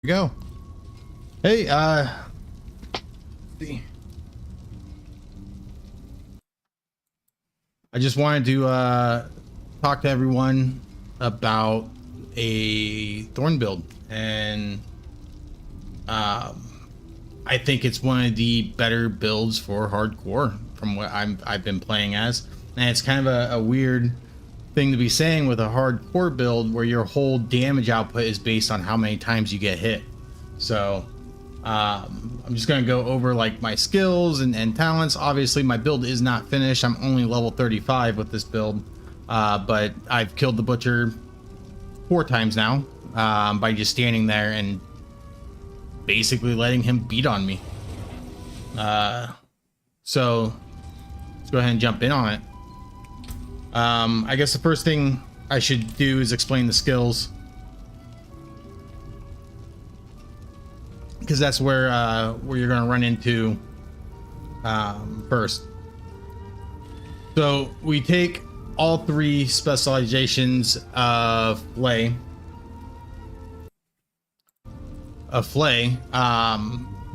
Go. Hey, see. I just wanted to talk to everyone about a Thorn build, and I think it's one of the better builds for hardcore from what I've been playing as. And it's kind of a weird thing to be saying with a hardcore build where your whole damage output is based on how many times you get hit. So I'm just going to go over like my skills and talents. Obviously my build is not finished. I'm only level 35 with this build, but I've killed the butcher 4 times now by just standing there and basically letting him beat on me. So let's go ahead and jump in on it. I guess the first thing I should do is explain the skills, because that's where you're going to run into first. So we take all 3 specializations of flay.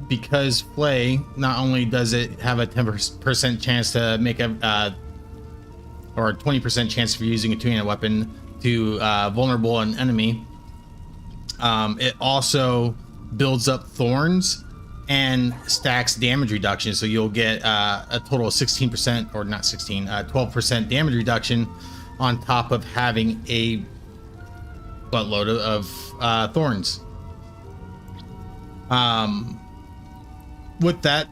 Because flay, not only does it have a 10% chance to make a or a 20% chance for using a two-handed weapon to vulnerable an enemy, it also builds up thorns and stacks damage reduction, so you'll get a total of 16%, or not 16, 12% damage reduction on top of having a buttload of thorns. With that,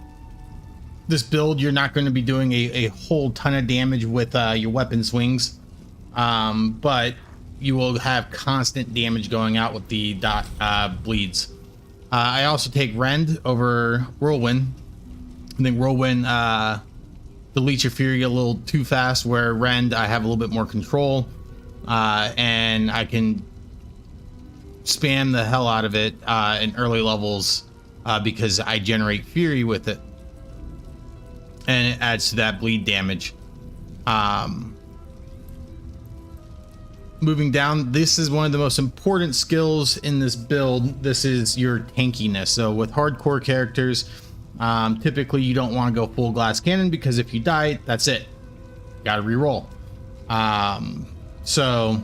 this build, you're not going to be doing a whole ton of damage with your weapon swings, but you will have constant damage going out with the bleeds. I also take Rend over Whirlwind. I think Whirlwind deletes your Fury a little too fast, where Rend I have a little bit more control, and I can spam the hell out of it in early levels because I generate Fury with it, and it adds to that bleed damage. Moving down, this is one of the most important skills in this build. This is your tankiness. So with hardcore characters, typically you don't want to go full glass cannon, because if you die, that's it. Gotta reroll. So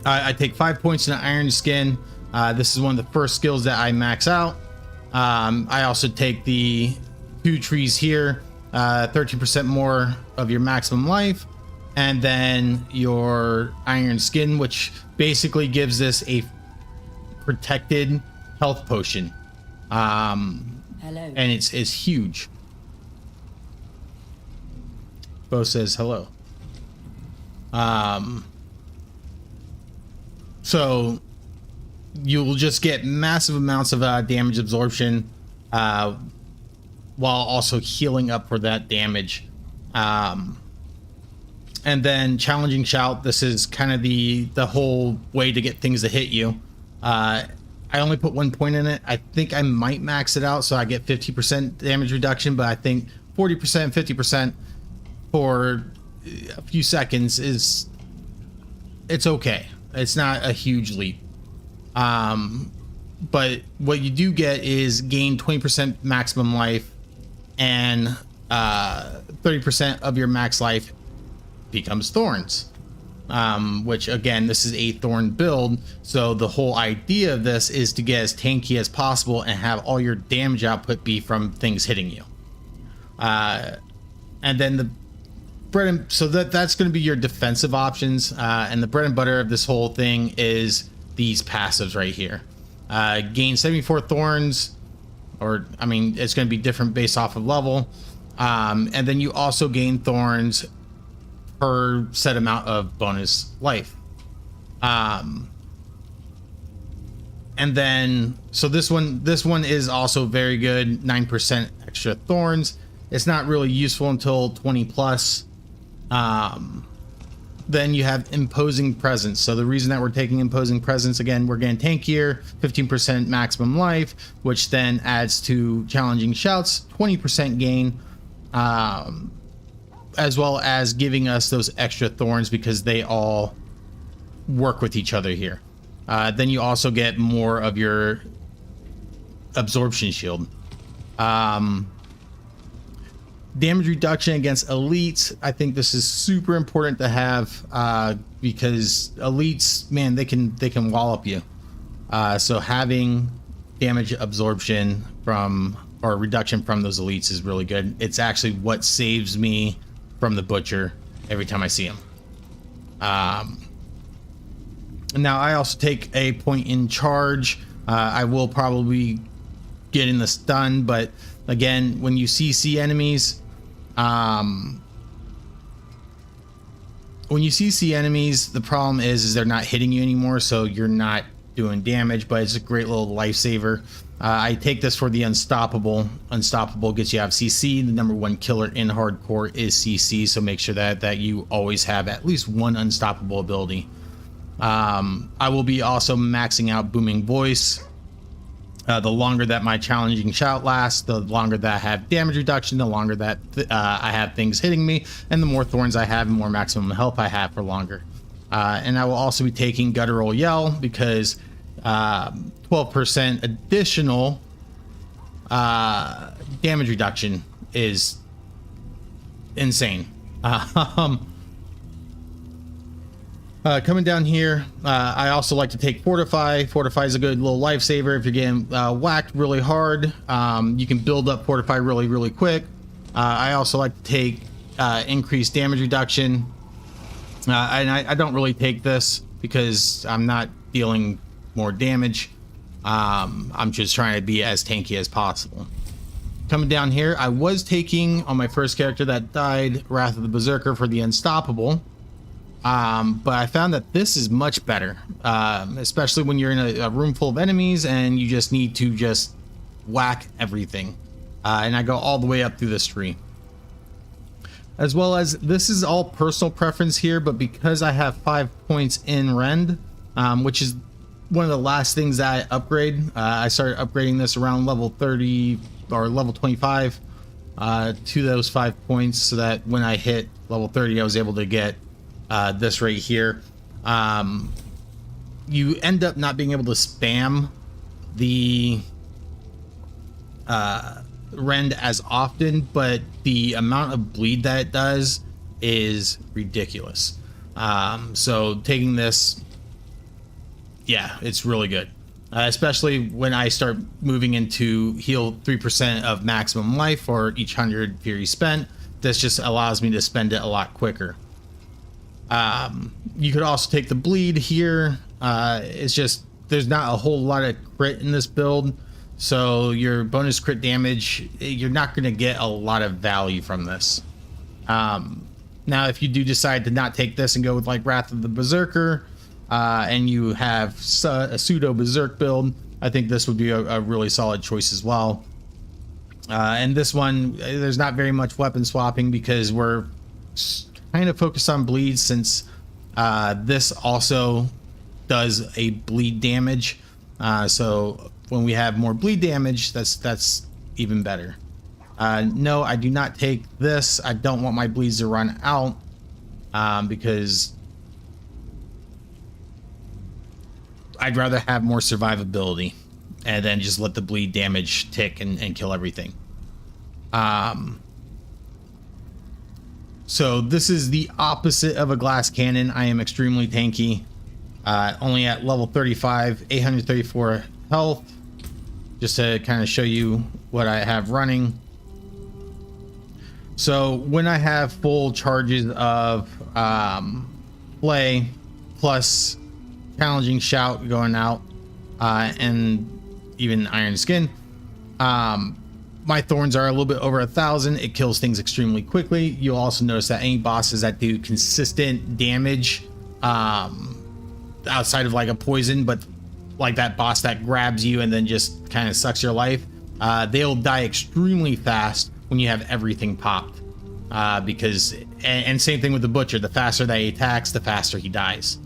I take 5 points in the Iron Skin. This is one of the first skills that I max out. I also take the 2 trees here, 13% more of your maximum life, and then your Iron Skin, which basically gives this a protected health potion. Hello. And it's huge. Bo says hello. So you'll just get massive amounts of damage absorption, while also healing up for that damage. And then Challenging Shout, this is kind of the whole way to get things to hit you. I only put 1 point in it. I think I might max it out so I get 50% damage reduction, but I think 40%, 50% for a few seconds it's okay. It's not a huge leap. But what you do get is gain 20% maximum life, and 30% of your max life becomes thorns, which again, this is a Thorn build, so the whole idea of this is to get as tanky as possible and have all your damage output be from things hitting you. And then the so that's going to be your defensive options, and the bread and butter of this whole thing is these passives right here. Gain 74 thorns, or I mean, it's going to be different based off of level, and then you also gain thorns per set amount of bonus life. And then so this one is also very good, 9% extra thorns. It's not really useful until 20 plus. Then you have Imposing Presence. So the reason that we're taking Imposing Presence, again, we're getting tankier, 15% maximum life, which then adds to Challenging Shouts, 20% gain, as well as giving us those extra thorns because they all work with each other here. then you also get more of your absorption shield. Damage reduction against elites. I think this is super important to have because elites, man, they can wallop you. So having damage absorption from or reduction from those elites is really good. It's actually what saves me from the butcher every time I see him. Now I also take a point in charge. I will probably get in the stun, but again, when you CC enemies, the problem is they're not hitting you anymore, so you're not doing damage, but it's a great little lifesaver. I take this for the unstoppable. Unstoppable gets you out of CC. The #1 killer in hardcore is CC, so make sure that you always have at least one unstoppable ability. I will be also maxing out booming voice. The longer that my challenging shout lasts, the longer that I have damage reduction, the longer that I have things hitting me, and the more thorns I have and more maximum health I have for longer. And I will also be taking guttural yell because 12% additional damage reduction is insane. Coming down here, I also like to take Fortify. Fortify is a good little lifesaver if you're getting whacked really hard. You can build up Fortify really quick. I also like to take increased damage reduction. And I don't really take this because I'm not dealing more damage. I'm just trying to be as tanky as possible. Coming down here, I was taking on my first character that died, Wrath of the Berserker for the Unstoppable. But I found that this is much better, especially when you're in a room full of enemies and you just need to just whack everything. And I go all the way up through this tree. As well as, this is all personal preference here, but because I have 5 points in Rend, which is one of the last things that I upgrade, I started upgrading this around level 30 or level 25 to those 5 points, so that when I hit level 30, I was able to get this right here. You end up not being able to spam the Rend as often, but the amount of bleed that it does is ridiculous. So taking this, yeah, it's really good. Especially when I start moving into heal 3% of maximum life for each 100 fury spent. This just allows me to spend it a lot quicker. You could also take the bleed here. It's just, there's not a whole lot of crit in this build, so your bonus crit damage, you're not going to get a lot of value from this. Now, if you do decide to not take this and go with like Wrath of the Berserker, and you have a pseudo Berserk build, I think this would be a really solid choice as well. And this one, there's not very much weapon swapping because we're kind of focused on bleed, since this also does a bleed damage. So when we have more bleed damage, that's even better. No, I do not take this. I don't want my bleeds to run out because I'd rather have more survivability and then just let the bleed damage tick and kill everything. So this is the opposite of a glass cannon. I am extremely tanky. Only at level 35, 834 health. Just to kind of show you what I have running. So when I have full charges of play plus challenging shout going out, and even iron skin, my thorns are a little bit over 1,000. It kills things extremely quickly. You'll also notice that any bosses that do consistent damage, outside of like a poison, but like that boss that grabs you and then just kind of sucks your life, they'll die extremely fast when you have everything popped. Because, and same thing with the butcher, the faster that he attacks, the faster he dies.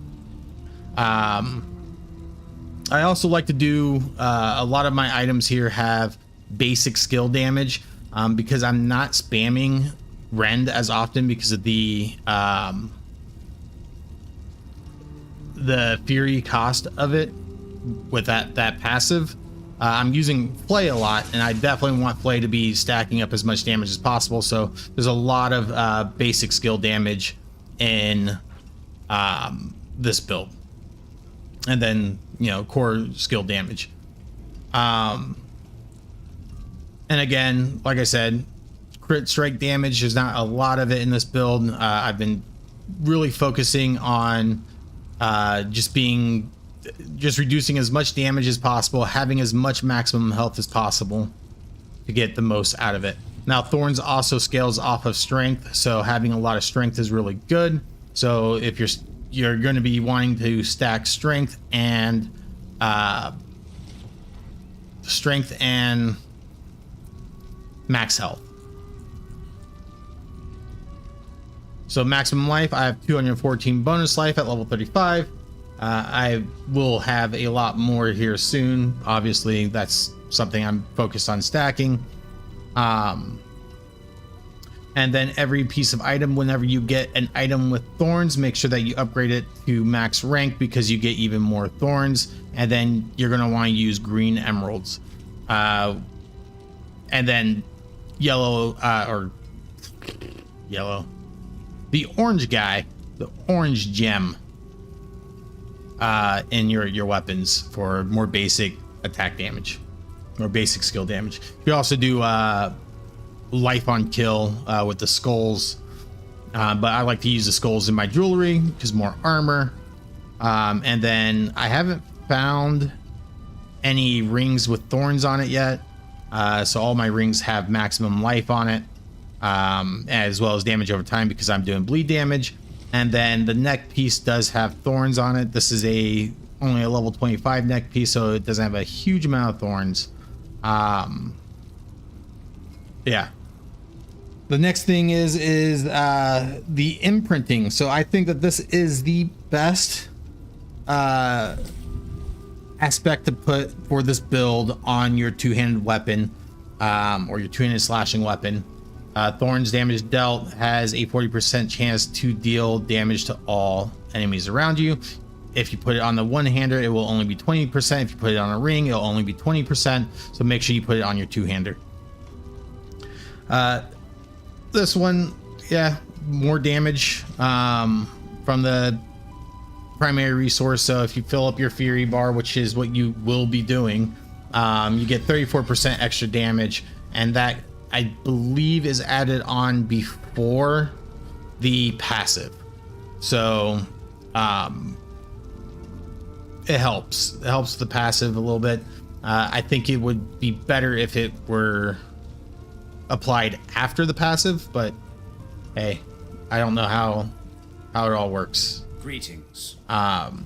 I also like to do, a lot of my items here have basic skill damage, because I'm not spamming Rend as often because of the the fury cost of it with that passive. I'm using Flay a lot, and I definitely want Flay to be stacking up as much damage as possible. So there's a lot of basic skill damage in this build, and then core skill damage. And again, like I said, crit strike damage, there's not a lot of it in this build. I've been really focusing on just reducing as much damage as possible, having as much maximum health as possible to get the most out of it. Now, Thorns also scales off of strength, so having a lot of strength is really good. So if you're going to be wanting to stack strength and max health. So maximum life, I have 214 bonus life at level 35. I will have a lot more here soon. Obviously, that's something I'm focused on stacking. And then every piece of item, whenever you get an item with thorns, make sure that you upgrade it to max rank, because you get even more thorns. And then you're going to want to use green emeralds. And then yellow, the orange guy, the orange gem in your weapons for more basic attack damage or basic skill damage. You also do life on kill with the skulls, but I like to use the skulls in my jewelry because more armor. And then I haven't found any rings with thorns on it yet, so all my rings have maximum life on it, as well as damage over time, because I'm doing bleed damage. And then the neck piece does have thorns on it. This is only a level 25 neck piece, so it doesn't have a huge amount of thorns. Yeah. The next thing is the imprinting. So I think that this is the best aspect to put for this build on your two-handed weapon, or your two-handed slashing weapon. Thorns damage dealt has a 40% chance to deal damage to all enemies around you. If you put it on the one-hander, it will only be 20%. If you put it on a ring, it'll only be 20%. So make sure you put it on your two-hander. This one, yeah, more damage from the primary resource. So if you fill up your Fury bar, which is what you will be doing, you get 34% extra damage, and that, I believe, is added on before the passive. So it helps the passive a little bit. I think it would be better if it were applied after the passive, but hey, I don't know how it all works. Greetings. Halt.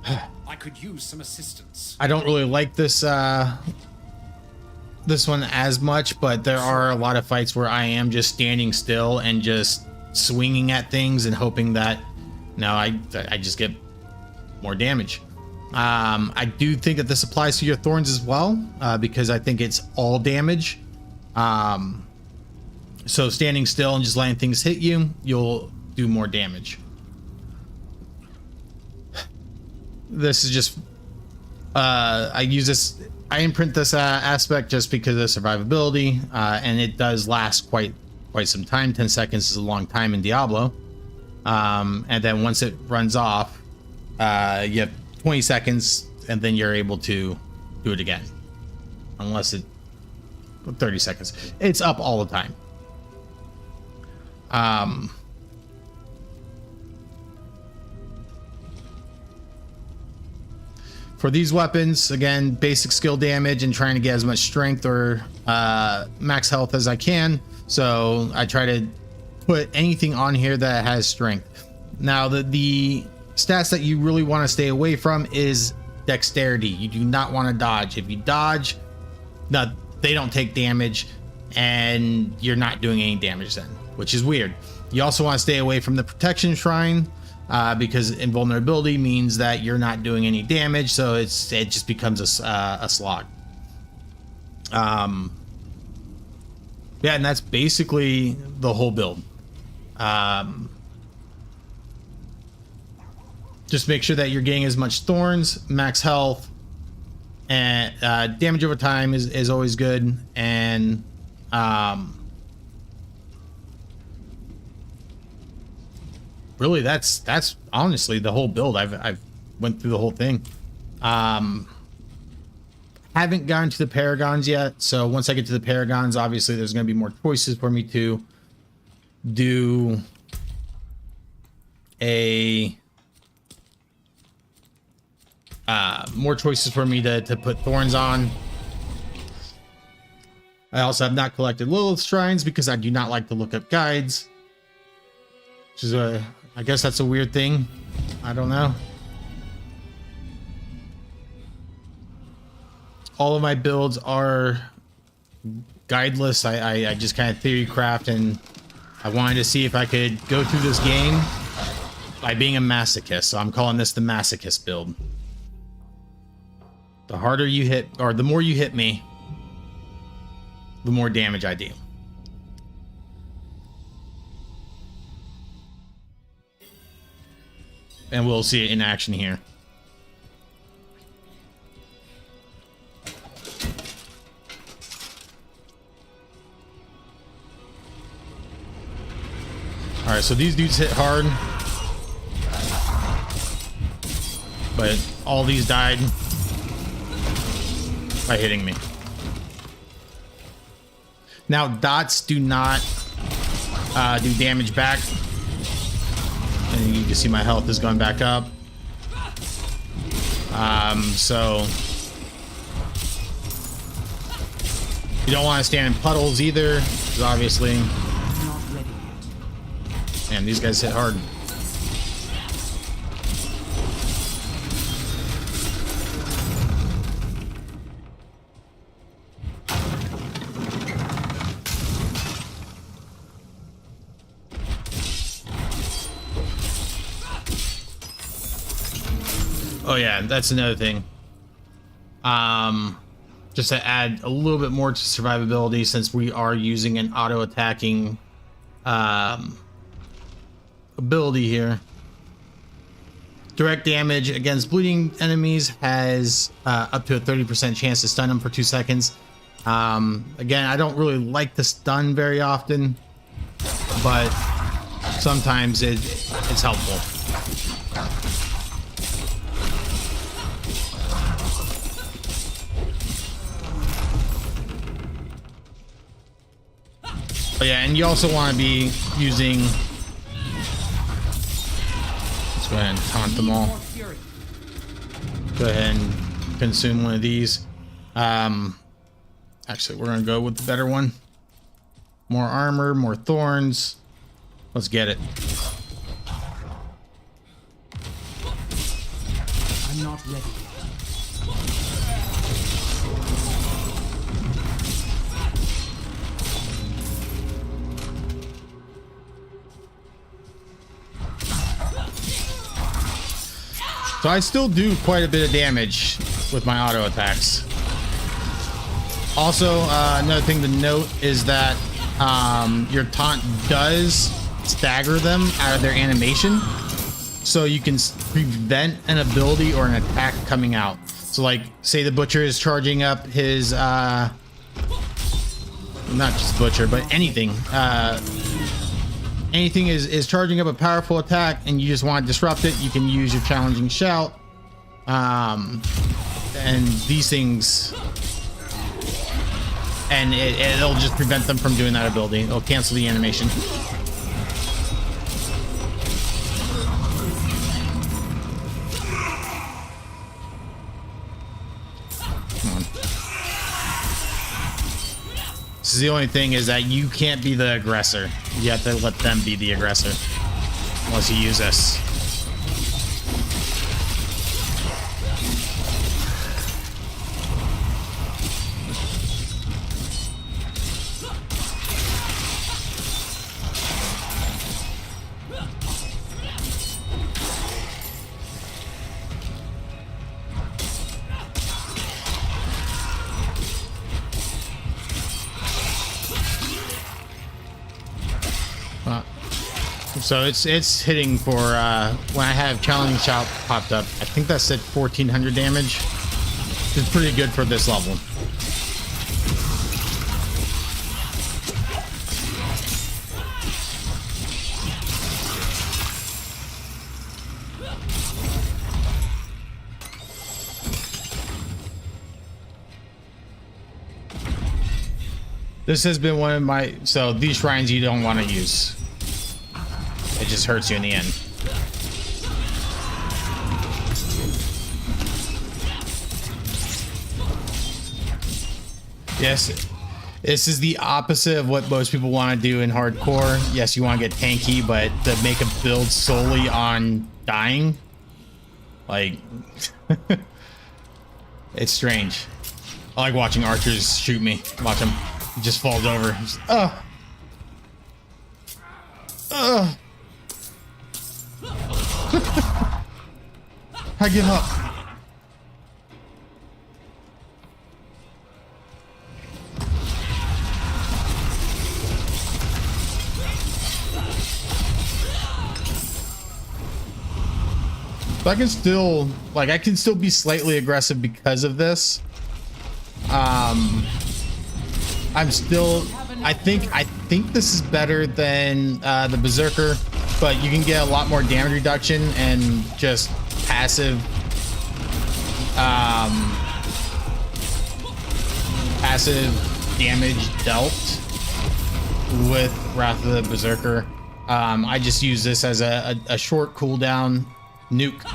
I could use some assistance. I don't really like this this one as much, but there are a lot of fights where I am just standing still and just swinging at things and hoping that I just get more damage. I do think that this applies to your thorns as well, because I think it's all damage. So standing still and just letting things hit you, you'll do more damage. This is just I imprint this aspect just because of survivability, and it does last quite some time. 10 seconds is a long time in Diablo, and then once it runs off, you have 20 seconds, and then you're able to do it again, unless 30 seconds. It's up all the time. For these weapons, again, basic skill damage and trying to get as much strength or max health as I can. So I try to put anything on here that has strength. Now, the stats that you really want to stay away from is dexterity. You do not want to dodge. If you dodge, no, they don't take damage, and you're not doing any damage then, which is weird. You also want to stay away from the protection shrine, because invulnerability means that you're not doing any damage, so it just becomes a slog. Yeah, and that's basically the whole build. just make sure that you're getting as much thorns, max health, and damage over time is always good. And really, that's honestly the whole build. I've went through the whole thing. Haven't gotten to the paragons yet, so once I get to the paragons, obviously there's going to be more choices for me to do more choices for me to put thorns on. I also have not collected Lilith shrines because I do not like to look up guides, which is I guess that's a weird thing. I don't know. All of my builds are guideless. I just kind of theory craft, and I wanted to see if I could go through this game by being a masochist. So I'm calling this the masochist build. The harder you hit, or the more you hit me, the more damage I do. And we'll see it in action here. Alright, so these dudes hit hard, but all these died by hitting me. Now, dots do not do damage back. And you can see my health is going back up. So you don't want to stand in puddles either, because obviously, man, these guys hit hard. Oh yeah, that's another thing. Just to add a little bit more to survivability, since we are using an auto-attacking ability here. Direct damage against bleeding enemies has up to a 30% chance to stun them for 2 seconds. Again, I don't really like to stun very often, but sometimes it's helpful. Oh yeah, and you also want to be using... Let's go ahead and taunt them all. Go ahead and consume one of these. Actually, we're going to go with the better one. More armor, more thorns. Let's get it. I'm not ready. So I still do quite a bit of damage with my auto attacks. Also, another thing to note is that your taunt does stagger them out of their animation, so you can prevent an ability or an attack coming out. So like, say the butcher is charging up his not just butcher, but anything anything is charging up a powerful attack and you just want to disrupt it, you can use your challenging shout. And these things, and it'll just prevent them from doing that ability. It'll cancel the animation. Come on. This is the only thing, is that you can't be the aggressor. You have to let them be the aggressor unless you use this. So it's hitting for when I have challenge shot popped up. I think that said 1400 damage. Which is pretty good for this level. This has been one of my, so these shrines you don't want to use. It just hurts you in the end. Yes, this is the opposite of what most people want to do in hardcore. Yes, you want to get tanky, but to make a build solely on dying, like, it's strange. I like watching archers shoot me. Watch them. He just falls over. Just, I give up. But I can still, like, I can still be slightly aggressive because of this. I'm still, I think this is better than the Berserker, but you can get a lot more damage reduction and just passive damage dealt with Wrath of the Berserker. I just use this as a short cooldown nuke.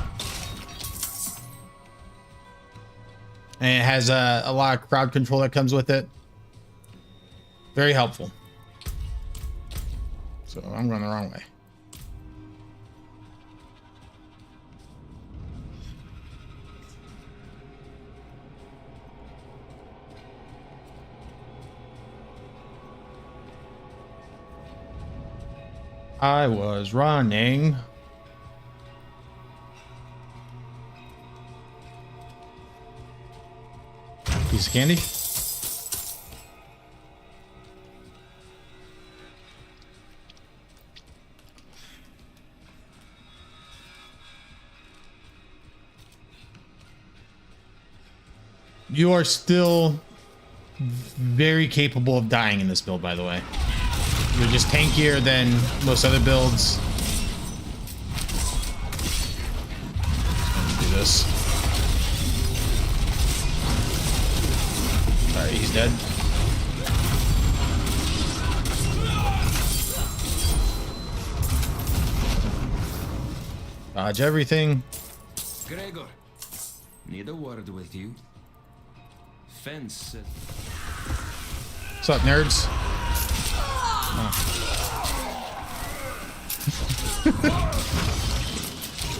And it has a lot of crowd control that comes with it. Very helpful. So I'm going the wrong way. I was running. Piece of candy. You are still very capable of dying in this build, by the way. You're just tankier than most other builds. Let's do this. Alright, he's dead. Dodge everything. Gregor, need a word with you. Fence. What's up, nerds?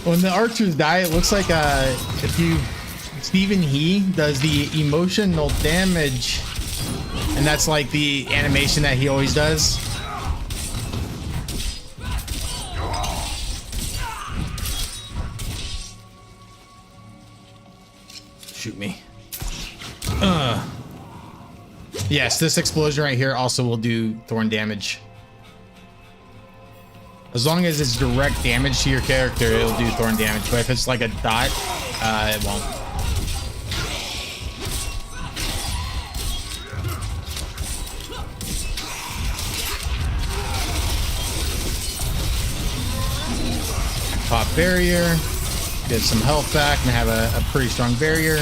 When the archers die, it looks like if you Stephen He does the emotional damage, and that's like the animation that he always does. Shoot me. Yes, this explosion right here also will do thorn damage. As long as it's direct damage to your character, it'll do thorn damage. But if it's like a dot, it won't. Pop barrier. Get some health back and have a pretty strong barrier.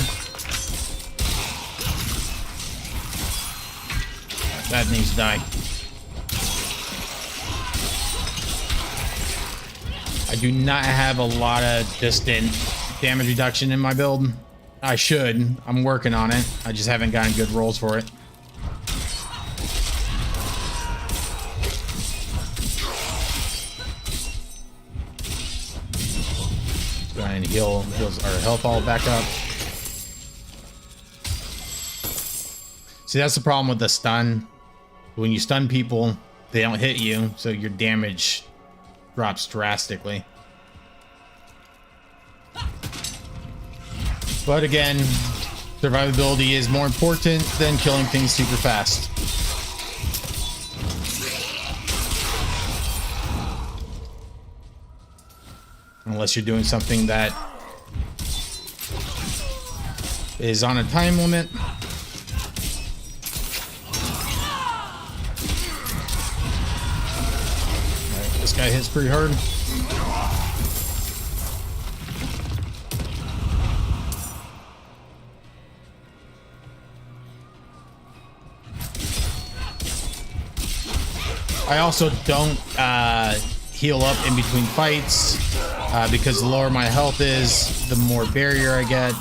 That needs to die. I do not have a lot of distant damage reduction in my build. I should. I'm working on it. I just haven't gotten good rolls for it. Go ahead and heals our health all back up. See, that's the problem with the stun. When you stun people, they don't hit you, so your damage drops drastically. But again, survivability is more important than killing things super fast. unless you're doing something that is on a time limit. Alright, this guy hits pretty hard. I also don't heal up in between fights because the lower my health is, the more barrier I get.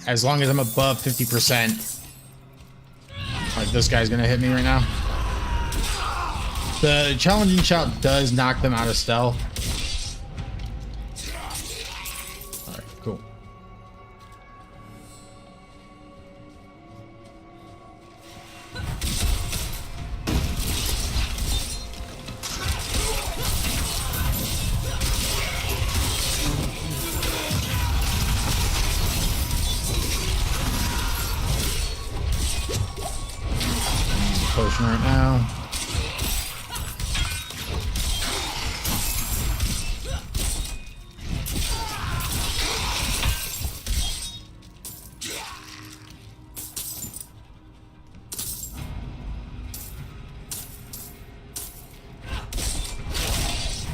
As long as I'm above 50%. Like, this guy's gonna hit me right now. The challenging shout does knock them out of stealth. Alright, cool. Potion right now.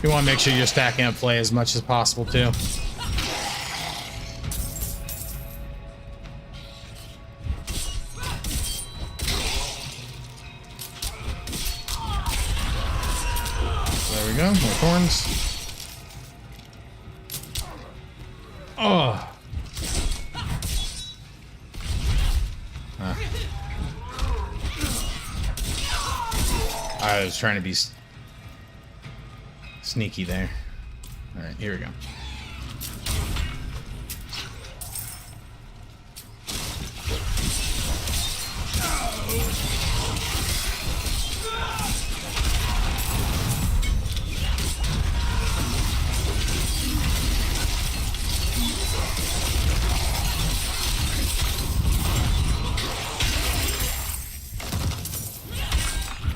You want to make sure you're stacking up play as much as possible too. There we go, more thorns. Oh. I was trying to be sneaky there. All right, here we go.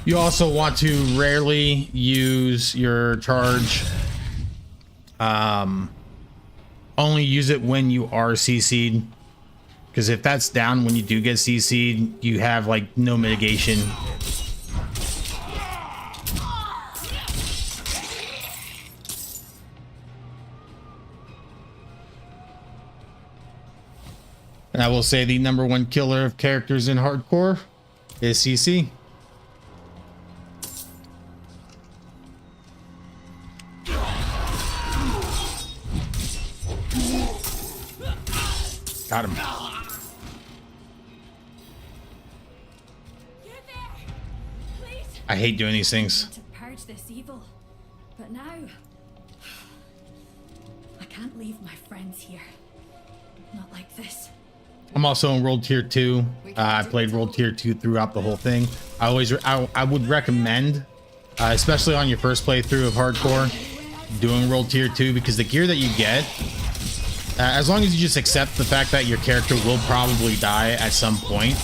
You also want to rarely use your charge. Only use it when you are CC'd. Because if that's down when you do get CC'd, you have like no mitigation. And I will say the #1 killer of characters in hardcore is CC. Got him. I hate doing these things. To purge this evil, but now I can't leave my friends here. Not like this. I'm also in World Tier 2. I played World Tier 2 throughout the whole thing. I would recommend, especially on your first playthrough of hardcore, doing World Tier 2 because the gear that you get, as long as you just accept the fact that your character will probably die at some point,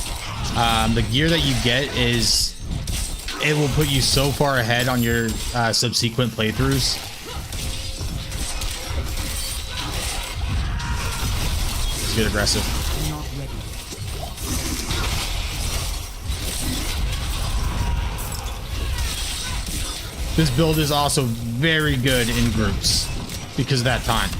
the gear that you get it will put you so far ahead on your subsequent playthroughs. Let's get aggressive. This build is also very good in groups because of that time.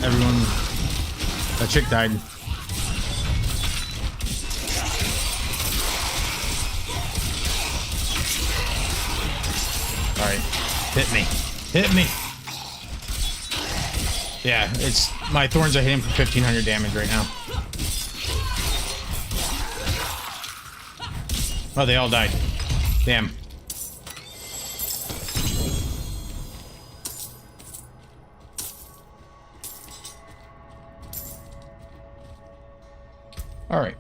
Everyone, that chick died. All right, hit me, hit me. Yeah, it's my thorns are hitting for 1500 damage right now. Oh, they all died. Damn. All right,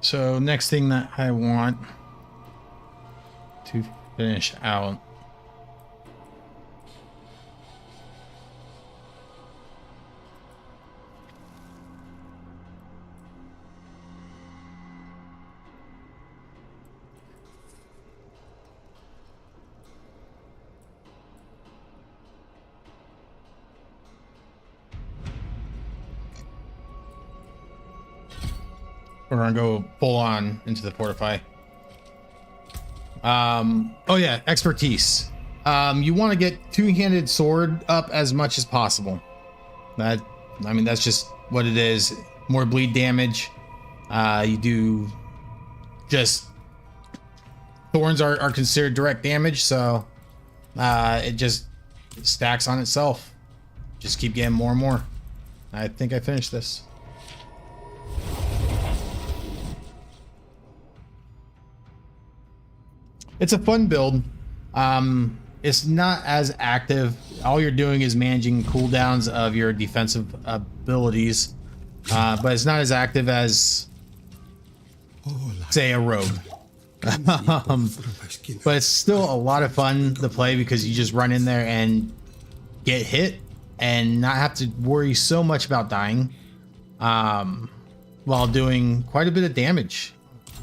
so next thing that I want to finish out We're gonna go full on into the fortify. Oh yeah, expertise. You want to get two-handed sword up as much as possible. I mean, that's just what it is. More bleed damage. You do just thorns are considered direct damage, so it just stacks on itself. Just keep getting more and more. I think I finished this. It's a fun build. It's not as active. All you're doing is managing cooldowns of your defensive abilities, but it's not as active as, say, a rogue. But it's still a lot of fun to play because you just run in there and get hit and not have to worry so much about dying, while doing quite a bit of damage.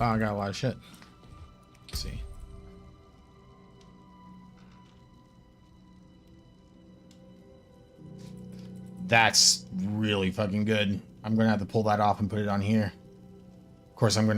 Oh, I got a lot of shit. Let's see. That's really fucking good. I'm gonna have to pull that off and put it on here. Of course, I'm gonna